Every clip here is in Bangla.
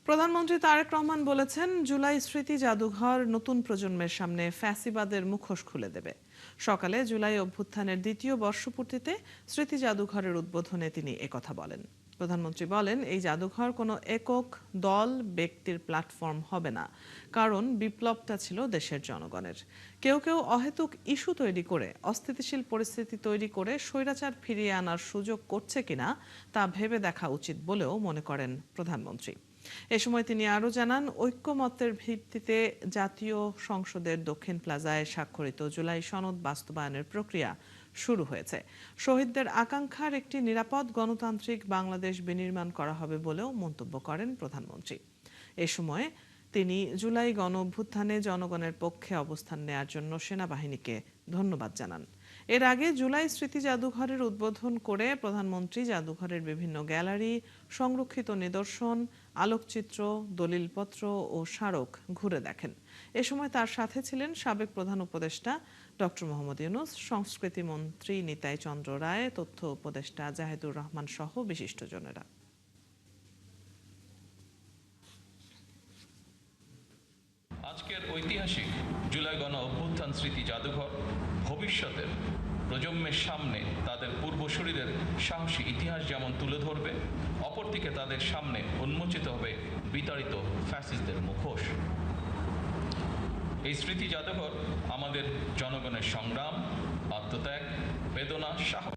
প্রধানমন্ত্রী তারেক রহমান বলেছেন, জুলাই স্মৃতি জাদুঘর নতুন প্রজন্মের সামনে ফ্যাসিবাদের মুখোশ খুলে দেবে। সকালে জুলাই অভ্যুত্থানের দ্বিতীয় বর্ষপূর্তিতে স্মৃতি জাদুঘরের উদ্বোধনে তিনি একথা বলেন। প্রধানমন্ত্রী বলেন, এই জাদুঘর কোনো একক দল ব্যক্তির প্ল্যাটফর্ম হবে না, কারণ বিপ্লবটা ছিল দেশের জনগণের। কেউ কেউ অহেতুক ইস্যু তৈরি করে, অস্থিতিশীল পরিস্থিতি তৈরি করে স্বৈরাচার ফিরিয়ে আনার সুযোগ করছে কিনা তা ভেবে দেখা উচিত বলেও মনে করেন প্রধানমন্ত্রী। এ সময় তিনি আরও জানান, ঐক্যমত্যের ভিত্তিতে জাতীয় সংসদের দক্ষিণ প্লাজায় স্বাক্ষরিত জুলাই সনদ বাস্তবায়নের প্রক্রিয়া শুরু হয়েছে। শহীদদের আকাঙ্ক্ষার একটি নিরাপদ গণতান্ত্রিক বাংলাদেশ বিনির্মাণ করা হবে বলেও মন্তব্য করেন প্রধানমন্ত্রী। এ সময় তিনি জুলাই গণ অভ্যুত্থানে জনগণের পক্ষে অবস্থান নেয়ার জন্য সেনাবাহিনীকে ধন্যবাদ জানান। এর আগে জুলাই স্মৃতি জাদুঘরের উদ্বোধন করে প্রধানমন্ত্রী জাদুঘরের বিভিন্ন গ্যালারি, সংরক্ষিত নিদর্শন, আলোকচিত্র, দলিলপত্র ও স্মারক ঘুরে দেখেন। এ সময় তার সাথে ছিলেন সাবেক প্রধান উপদেষ্টা ডক্টর মোহাম্মদ ইউনূস, সংস্কৃতি মন্ত্রী নিতাই চন্দ্র রায়, তথ্য উপদেষ্টা জাহেদুর রহমান সহ বিশিষ্টজনেরা। আজকের ঐতিহাসিক জুলাই গণ অভ্যুত্থান স্মৃতি জাদুঘর ভবিষ্যতের প্রজন্মের সামনে তাদের পূর্বসূরিদের সাহসী ইতিহাস যেমন তুলে ধরবে, অপরদিকে তাদের সামনে উন্মোচিত হবে বিতাড়িত ফ্যাসিস্টদের মুখোশ। এই স্মৃতি জাদুঘর আমাদের জনগণের সংগ্রাম, আত্মত্যাগ, বেদনা, সাহস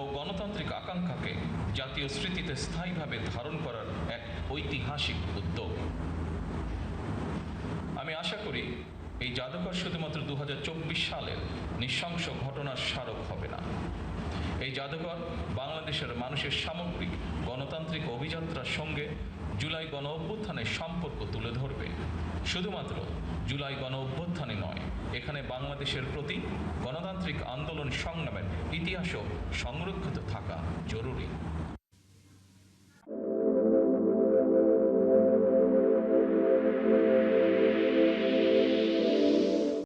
ও গণতান্ত্রিক আকাঙ্ক্ষাকে জাতীয় স্মৃতিতে স্থায়ীভাবে ধারণ করার এক ঐতিহাসিক উদ্যোগ। আমি আশা করি এই জাদুঘর শুধুমাত্র 2024 সালের নৃশংস ঘটনার স্মারক হবে না। এই জাদুঘর বাংলাদেশের মানুষের সামগ্রিক গণতান্ত্রিক অভিযাত্রার সঙ্গে জুলাই গণ অভ্যুত্থানের সম্পর্ক তুলে ধরবে। শুধুমাত্র জুলাই গণ অভ্যুত্থানে নয়, এখানে বাংলাদেশের প্রতি গণতান্ত্রিক আন্দোলন সংগ্রামের ইতিহাসও সংরক্ষিত থাকা জরুরি।